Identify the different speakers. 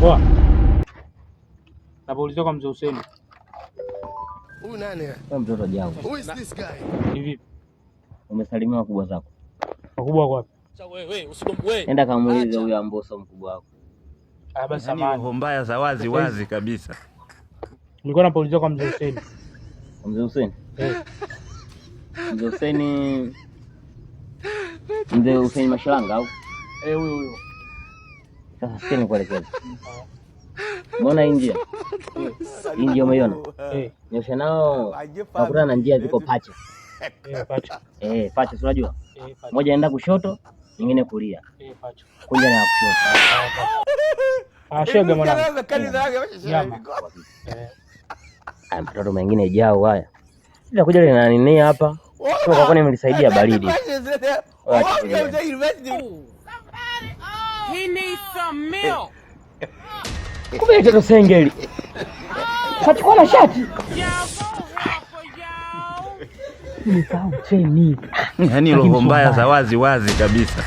Speaker 1: Poa. Napoulizwa kwa mzee Hussein.
Speaker 2: Huyu nani?
Speaker 3: Wewe mtoto jangu.
Speaker 2: Who is this guy?
Speaker 1: Hivi
Speaker 3: Umesalimia wakubwa zako.
Speaker 1: wakubwa kwa wapi?
Speaker 4: Wewe usikomwe.
Speaker 3: Nenda kamuulize huyo Amboso mkubwa wako.
Speaker 1: Ah, basi
Speaker 4: Yaani
Speaker 1: samahani.
Speaker 4: roho mbaya za wazi kabisa.
Speaker 1: Nilikuwa napoulizwa kwa mzee Hussein.
Speaker 3: Mzee Hussein? Mzee Hussein. Mzee Hussein Mashiranga au?
Speaker 1: Huyo.
Speaker 3: Sasa sikia nikuelekeze. Umeona hii njia? Hii njia umeiona? Nyosha nao. Nakutana na njia ziko pacha.
Speaker 1: Pacha.
Speaker 3: Pacha si unajua?
Speaker 1: Pacha.
Speaker 3: Moja inaenda kushoto, nyingine kulia.
Speaker 1: Pacha.
Speaker 3: Kuja na kushoto.
Speaker 1: Shega mwanangu. Nyama.
Speaker 3: Mtoto mengine jao haya. Ila kuja lina nini hapa? Sio kwa kwani nimelisaidia baridi.
Speaker 5: He needs some milk.
Speaker 3: Kumbe mtoto sengeli. Kachukua na shati.
Speaker 5: Y'all.
Speaker 3: Ni
Speaker 4: Yaani roho mbaya za wazi kabisa.